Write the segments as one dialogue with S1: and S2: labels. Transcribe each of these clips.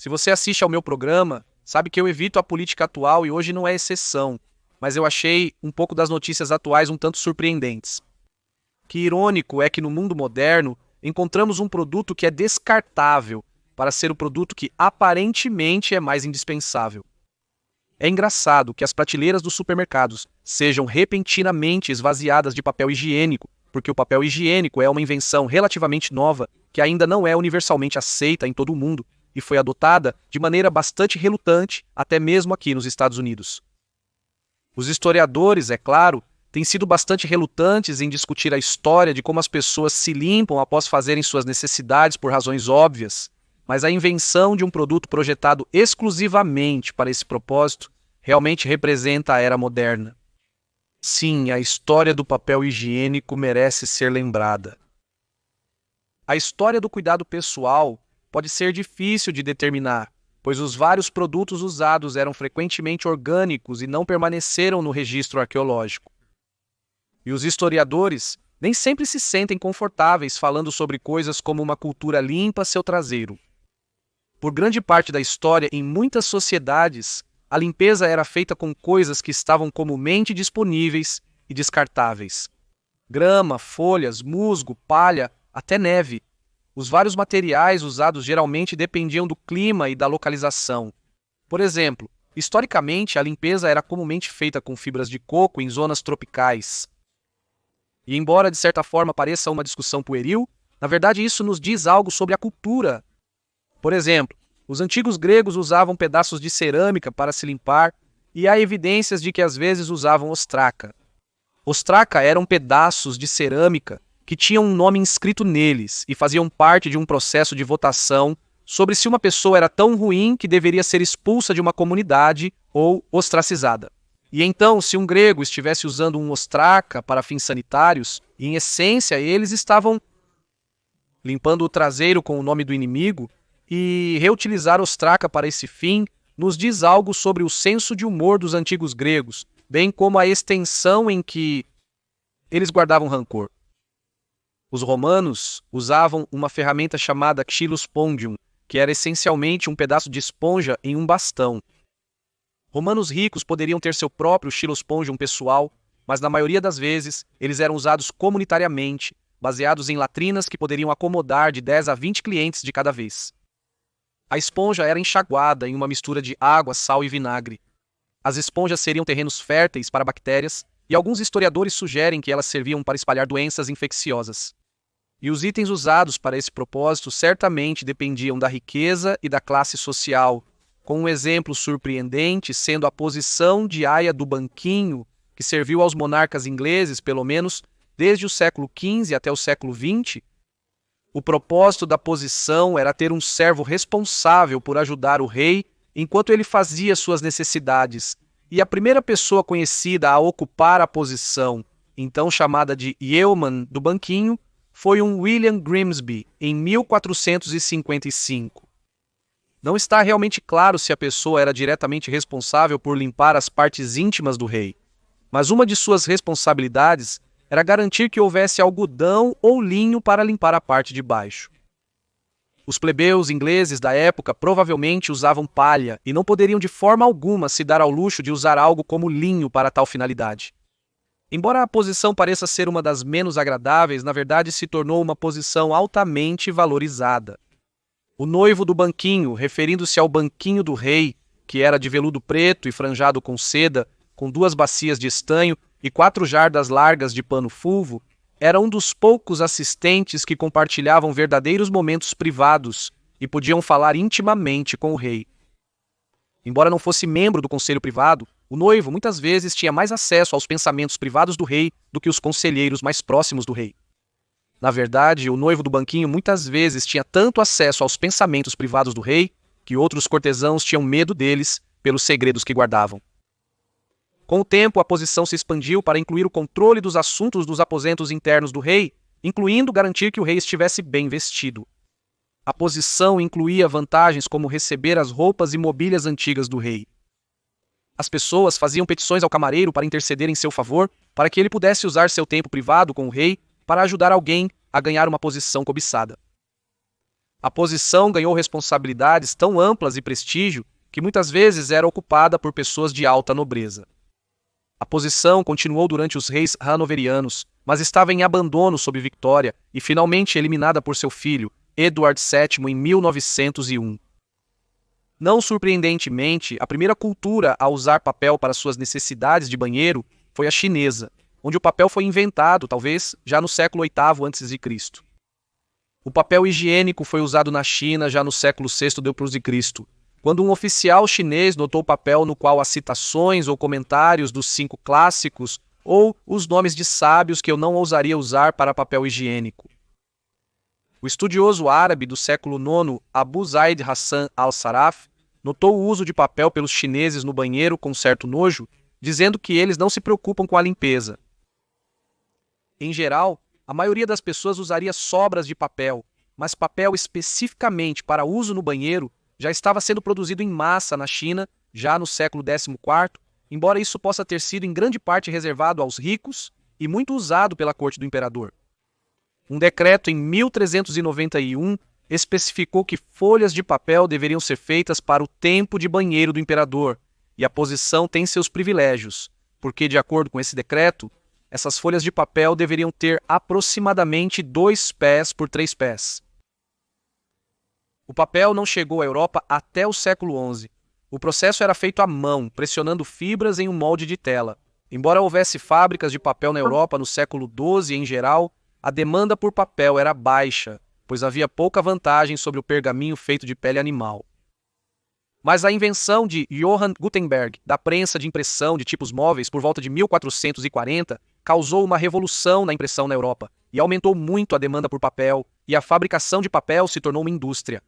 S1: Se você assiste ao meu programa, sabe que eu evito a política atual e hoje não é exceção, mas eu achei um pouco das notícias atuais um tanto surpreendentes. Que irônico é que no mundo moderno encontramos um produto que é descartável para ser o produto que aparentemente é mais indispensável. É engraçado que as prateleiras dos supermercados sejam repentinamente esvaziadas de papel higiênico, porque o papel higiênico é uma invenção relativamente nova que ainda não é universalmente aceita em todo o mundo e foi adotada de maneira bastante relutante até mesmo aqui nos Estados Unidos. Os historiadores, é claro, têm sido bastante relutantes em discutir a história de como as pessoas se limpam após fazerem suas necessidades por razões óbvias, mas a invenção de um produto projetado exclusivamente para esse propósito realmente representa a era moderna. Sim, a história do papel higiênico merece ser lembrada. A história do cuidado pessoal pode ser difícil de determinar, pois os vários produtos usados eram frequentemente orgânicos e não permaneceram no registro arqueológico. E os historiadores nem sempre se sentem confortáveis falando sobre coisas como uma cultura limpa seu traseiro. Por grande parte da história, em muitas sociedades, a limpeza era feita com coisas que estavam comumente disponíveis e descartáveis. Grama, folhas, musgo, palha, até neve. Os vários materiais usados geralmente dependiam do clima e da localização. Por exemplo, historicamente, a limpeza era comumente feita com fibras de coco em zonas tropicais. E embora de certa forma pareça uma discussão pueril, na verdade isso nos diz algo sobre a cultura. Por exemplo, os antigos gregos usavam pedaços de cerâmica para se limpar e há evidências de que às vezes usavam ostraca. Ostraca eram pedaços de cerâmica que tinham um nome inscrito neles e faziam parte de um processo de votação sobre se uma pessoa era tão ruim que deveria ser expulsa de uma comunidade ou ostracizada. E então, se um grego estivesse usando um ostraca para fins sanitários, em essência eles estavam limpando o traseiro com o nome do inimigo, e reutilizar ostraca para esse fim nos diz algo sobre o senso de humor dos antigos gregos, bem como a extensão em que eles guardavam rancor. Os romanos usavam uma ferramenta chamada xylospondium, que era essencialmente um pedaço de esponja em um bastão. Romanos ricos poderiam ter seu próprio xylospondium pessoal, mas na maioria das vezes eles eram usados comunitariamente, baseados em latrinas que poderiam acomodar de 10 a 20 clientes de cada vez. A esponja era enxaguada em uma mistura de água, sal e vinagre. As esponjas seriam terrenos férteis para bactérias, e alguns historiadores sugerem que elas serviam para espalhar doenças infecciosas. E os itens usados para esse propósito certamente dependiam da riqueza e da classe social, com um exemplo surpreendente sendo a posição de aia do banquinho, que serviu aos monarcas ingleses, pelo menos, desde o século XV até o século XX. O propósito da posição era ter um servo responsável por ajudar o rei enquanto ele fazia suas necessidades, e a primeira pessoa conhecida a ocupar a posição, então chamada de yeoman do banquinho, foi um William Grimsby, em 1455. Não está realmente claro se a pessoa era diretamente responsável por limpar as partes íntimas do rei, mas uma de suas responsabilidades era garantir que houvesse algodão ou linho para limpar a parte de baixo. Os plebeus ingleses da época provavelmente usavam palha e não poderiam de forma alguma se dar ao luxo de usar algo como linho para tal finalidade. Embora a posição pareça ser uma das menos agradáveis, na verdade se tornou uma posição altamente valorizada. O noivo do banquinho, referindo-se ao banquinho do rei, que era de veludo preto e franjado com seda, com 2 bacias de estanho e 4 jardas largas de pano fulvo, era um dos poucos assistentes que compartilhavam verdadeiros momentos privados e podiam falar intimamente com o rei. Embora não fosse membro do conselho privado, o noivo muitas vezes tinha mais acesso aos pensamentos privados do rei do que os conselheiros mais próximos do rei. Na verdade, o noivo do banquinho muitas vezes tinha tanto acesso aos pensamentos privados do rei que outros cortesãos tinham medo deles pelos segredos que guardavam. Com o tempo, a posição se expandiu para incluir o controle dos assuntos dos aposentos internos do rei, incluindo garantir que o rei estivesse bem vestido. A posição incluía vantagens como receber as roupas e mobílias antigas do rei. As pessoas faziam petições ao camareiro para interceder em seu favor, para que ele pudesse usar seu tempo privado com o rei para ajudar alguém a ganhar uma posição cobiçada. A posição ganhou responsabilidades tão amplas e prestígio que muitas vezes era ocupada por pessoas de alta nobreza. A posição continuou durante os reis hanoverianos, mas estava em abandono sob Victoria e finalmente eliminada por seu filho, Edward VII, em 1901. Não surpreendentemente, a primeira cultura a usar papel para suas necessidades de banheiro foi a chinesa, onde o papel foi inventado, talvez, já no século VIII a.C. O papel higiênico foi usado na China já no século VI d.C., quando um oficial chinês notou o papel no qual as citações ou comentários dos 5 clássicos ou os nomes de sábios que eu não ousaria usar para papel higiênico. O estudioso árabe do século IX, Abu Zaid Hassan al-Saraf, notou o uso de papel pelos chineses no banheiro com certo nojo, dizendo que eles não se preocupam com a limpeza. Em geral, a maioria das pessoas usaria sobras de papel, mas papel especificamente para uso no banheiro já estava sendo produzido em massa na China, já no século XIV, embora isso possa ter sido em grande parte reservado aos ricos e muito usado pela corte do imperador. Um decreto em 1391 especificou que folhas de papel deveriam ser feitas para o tempo de banheiro do imperador, e a posição tem seus privilégios, porque, de acordo com esse decreto, essas folhas de papel deveriam ter aproximadamente 2 pés por 3 pés. O papel não chegou à Europa até o século XI. O processo era feito à mão, pressionando fibras em um molde de tela. Embora houvesse fábricas de papel na Europa no século XII em geral, a demanda por papel era baixa, pois havia pouca vantagem sobre o pergaminho feito de pele animal. Mas a invenção de Johann Gutenberg da prensa de impressão de tipos móveis por volta de 1440 causou uma revolução na impressão na Europa e aumentou muito a demanda por papel, e a fabricação de papel se tornou uma indústria.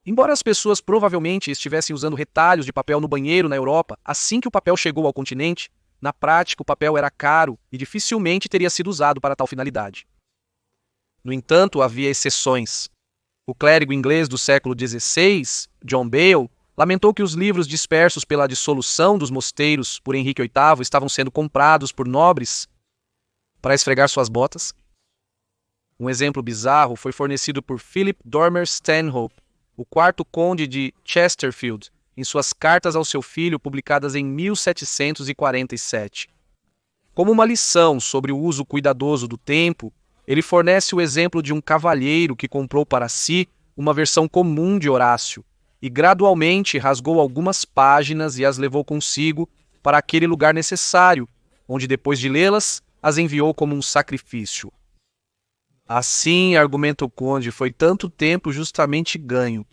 S1: Embora as pessoas provavelmente estivessem usando retalhos de papel no banheiro na Europa assim que o papel chegou ao continente, na prática o papel era caro e dificilmente teria sido usado para tal finalidade. No entanto, havia exceções. O clérigo inglês do século XVI, John Bale, lamentou que os livros dispersos pela dissolução dos mosteiros por Henrique VIII estavam sendo comprados por nobres para esfregar suas botas. Um exemplo bizarro foi fornecido por Philip Dormer Stanhope, o 4º conde de Chesterfield, em suas cartas ao seu filho publicadas em 1747. Como uma lição sobre o uso cuidadoso do tempo, ele fornece o exemplo de um cavalheiro que comprou para si uma versão comum de Horácio e gradualmente rasgou algumas páginas e as levou consigo para aquele lugar necessário, onde depois de lê-las, as enviou como um sacrifício. Assim, argumenta o conde, foi tanto tempo justamente ganho.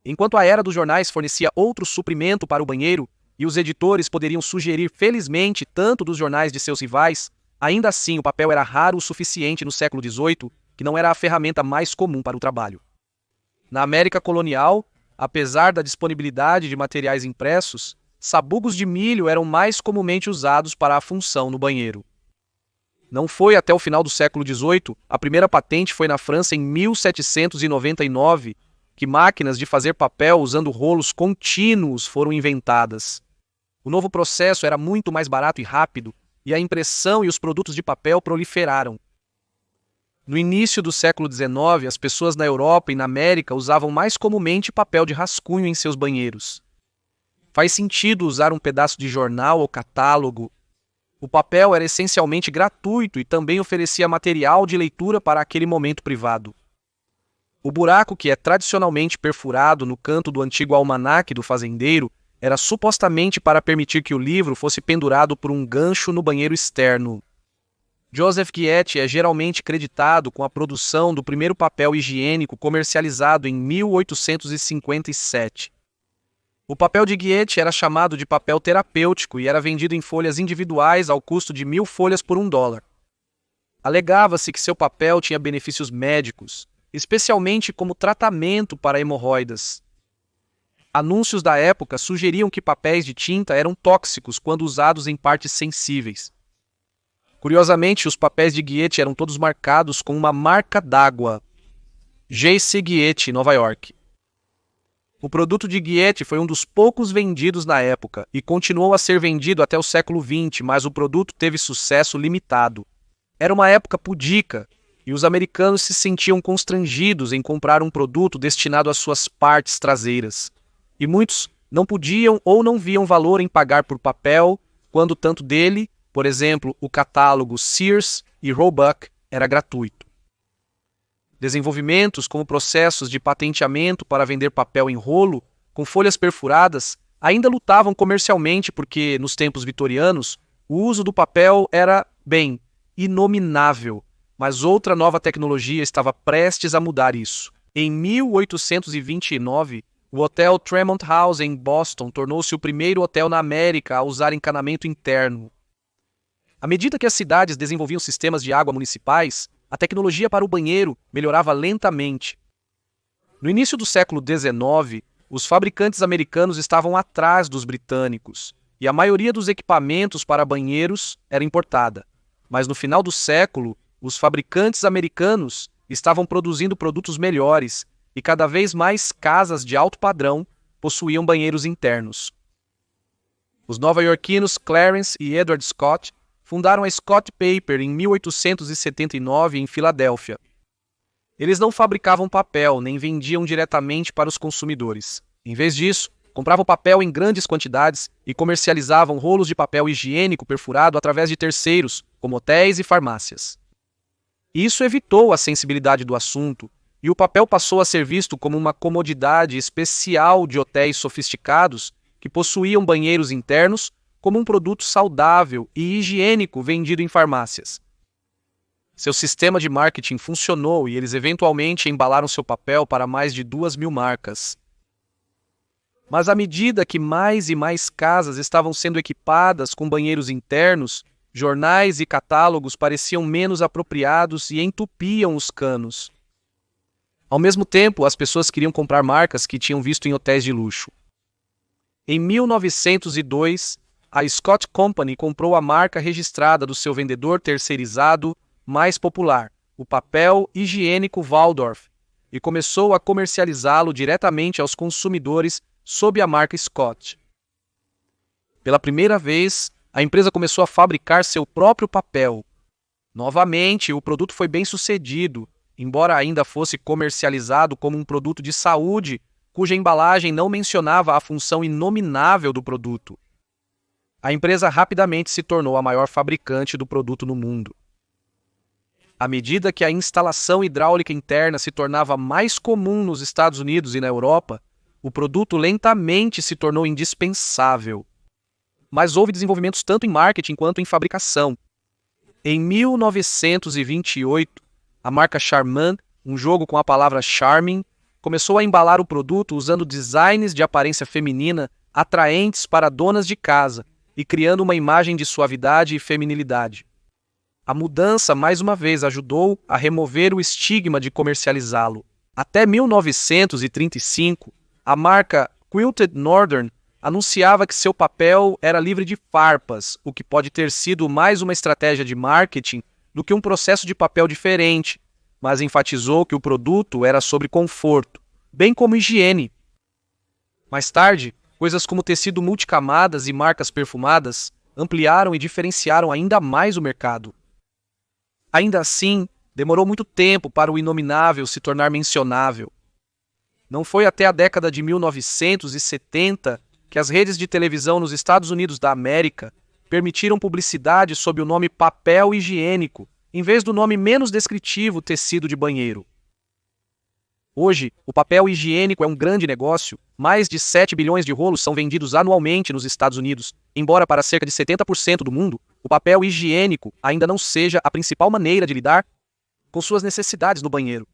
S1: Enquanto a era dos jornais fornecia outro suprimento para o banheiro, e os editores poderiam sugerir felizmente tanto dos jornais de seus rivais, ainda assim o papel era raro o suficiente no século XVIII, que não era a ferramenta mais comum para o trabalho. Na América colonial, apesar da disponibilidade de materiais impressos, sabugos de milho eram mais comumente usados para a função no banheiro. Não foi até o final do século XVIII, a primeira patente foi na França em 1799, que máquinas de fazer papel usando rolos contínuos foram inventadas. O novo processo era muito mais barato e rápido, e a impressão e os produtos de papel proliferaram. No início do século XIX, as pessoas na Europa e na América usavam mais comumente papel de rascunho em seus banheiros. Faz sentido usar um pedaço de jornal ou catálogo. O papel era essencialmente gratuito e também oferecia material de leitura para aquele momento privado. O buraco que é tradicionalmente perfurado no canto do antigo almanaque do fazendeiro era supostamente para permitir que o livro fosse pendurado por um gancho no banheiro externo. Joseph Guiette é geralmente creditado com a produção do primeiro papel higiênico comercializado em 1857. O papel de Guiette era chamado de papel terapêutico e era vendido em folhas individuais ao custo de 1.000 folhas por $1. Alegava-se que seu papel tinha benefícios médicos, especialmente como tratamento para hemorroidas. Anúncios da época sugeriam que papéis de tinta eram tóxicos quando usados em partes sensíveis. Curiosamente, os papéis de Guiette eram todos marcados com uma marca d'água. J.C. Guiette, Nova York. O produto de Guiette foi um dos poucos vendidos na época e continuou a ser vendido até o século XX, mas o produto teve sucesso limitado. Era uma época pudica e os americanos se sentiam constrangidos em comprar um produto destinado às suas partes traseiras. E muitos não podiam ou não viam valor em pagar por papel, quando tanto dele, por exemplo, o catálogo Sears e Roebuck, era gratuito. Desenvolvimentos como processos de patenteamento para vender papel em rolo, com folhas perfuradas, ainda lutavam comercialmente porque, nos tempos vitorianos, o uso do papel era, bem, inominável, mas outra nova tecnologia estava prestes a mudar isso. Em 1829, o Hotel Tremont House em Boston tornou-se o primeiro hotel na América a usar encanamento interno. À medida que as cidades desenvolviam sistemas de água municipais, a tecnologia para o banheiro melhorava lentamente. No início do século XIX, os fabricantes americanos estavam atrás dos britânicos, e a maioria dos equipamentos para banheiros era importada. Mas no final do século, os fabricantes americanos estavam produzindo produtos melhores, e cada vez mais casas de alto padrão possuíam banheiros internos. Os nova-iorquinos Clarence e Edward Scott fundaram a Scott Paper em 1879 em Filadélfia. Eles não fabricavam papel nem vendiam diretamente para os consumidores. Em vez disso, compravam papel em grandes quantidades e comercializavam rolos de papel higiênico perfurado através de terceiros, como hotéis e farmácias. Isso evitou a sensibilidade do assunto, e o papel passou a ser visto como uma comodidade especial de hotéis sofisticados que possuíam banheiros internos como um produto saudável e higiênico vendido em farmácias. Seu sistema de marketing funcionou e eles eventualmente embalaram seu papel para mais de 2.000 marcas. Mas à medida que mais e mais casas estavam sendo equipadas com banheiros internos, jornais e catálogos pareciam menos apropriados e entupiam os canos. Ao mesmo tempo, as pessoas queriam comprar marcas que tinham visto em hotéis de luxo. Em 1902, a Scott Company comprou a marca registrada do seu vendedor terceirizado mais popular, o papel higiênico Waldorf, e começou a comercializá-lo diretamente aos consumidores sob a marca Scott. Pela primeira vez, a empresa começou a fabricar seu próprio papel. Novamente, o produto foi bem sucedido, embora ainda fosse comercializado como um produto de saúde, cuja embalagem não mencionava a função inominável do produto. A empresa rapidamente se tornou a maior fabricante do produto no mundo. À medida que a instalação hidráulica interna se tornava mais comum nos Estados Unidos e na Europa, o produto lentamente se tornou indispensável. Mas houve desenvolvimentos tanto em marketing quanto em fabricação. Em 1928, a marca Charmin, um jogo com a palavra charming, começou a embalar o produto usando designs de aparência feminina atraentes para donas de casa e criando uma imagem de suavidade e feminilidade. A mudança, mais uma vez, ajudou a remover o estigma de comercializá-lo. Até 1935, a marca Quilted Northern anunciava que seu papel era livre de farpas, o que pode ter sido mais uma estratégia de marketing do que um processo de papel diferente, mas enfatizou que o produto era sobre conforto, bem como higiene. Mais tarde, coisas como tecido multicamadas e marcas perfumadas ampliaram e diferenciaram ainda mais o mercado. Ainda assim, demorou muito tempo para o inominável se tornar mencionável. Não foi até a década de 1970 que as redes de televisão nos Estados Unidos da América permitiram publicidade sob o nome papel higiênico, em vez do nome menos descritivo tecido de banheiro. Hoje, o papel higiênico é um grande negócio. Mais de 7 bilhões de rolos são vendidos anualmente nos Estados Unidos, embora para cerca de 70% do mundo, o papel higiênico ainda não seja a principal maneira de lidar com suas necessidades no banheiro.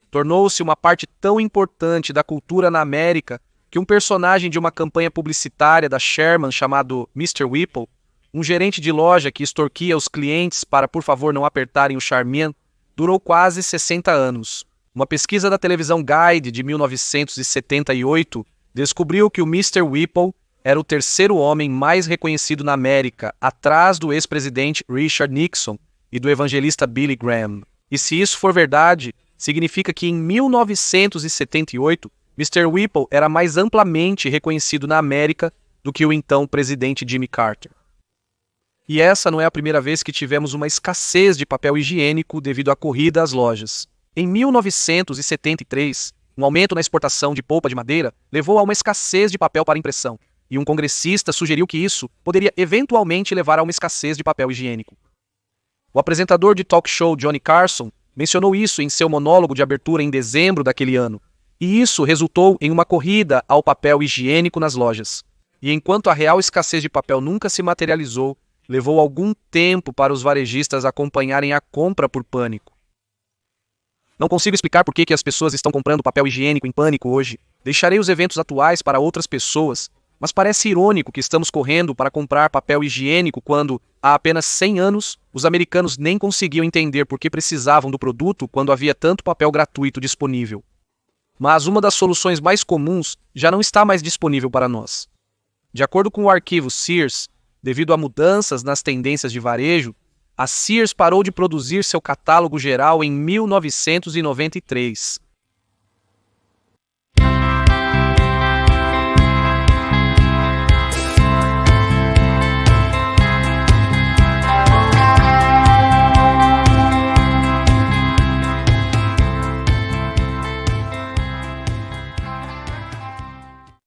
S1: Tornou-se uma parte tão importante da cultura na América que um personagem de uma campanha publicitária da Sherman chamado Mr. Whipple, um gerente de loja que extorquia os clientes para por favor não apertarem o Charmin, durou quase 60 anos. Uma pesquisa da televisão Guide de 1978 descobriu que o Mr. Whipple era o terceiro homem mais reconhecido na América, atrás do ex-presidente Richard Nixon e do evangelista Billy Graham. E se isso for verdade, significa que em 1978, Mr. Whipple era mais amplamente reconhecido na América do que o então presidente Jimmy Carter. E essa não é a primeira vez que tivemos uma escassez de papel higiênico devido à corrida às lojas. Em 1973, um aumento na exportação de polpa de madeira levou a uma escassez de papel para impressão, e um congressista sugeriu que isso poderia eventualmente levar a uma escassez de papel higiênico. O apresentador de talk show Johnny Carson mencionou isso em seu monólogo de abertura em dezembro daquele ano, e isso resultou em uma corrida ao papel higiênico nas lojas. E enquanto a real escassez de papel nunca se materializou, levou algum tempo para os varejistas acompanharem a compra por pânico. Não consigo explicar por que as pessoas estão comprando papel higiênico em pânico hoje. Deixarei os eventos atuais para outras pessoas, mas parece irônico que estamos correndo para comprar papel higiênico quando, há apenas 100 anos, os americanos nem conseguiam entender por que precisavam do produto quando havia tanto papel gratuito disponível. Mas uma das soluções mais comuns já não está mais disponível para nós. De acordo com o arquivo Sears, devido a mudanças nas tendências de varejo, a Sears parou de produzir seu catálogo geral em 1993.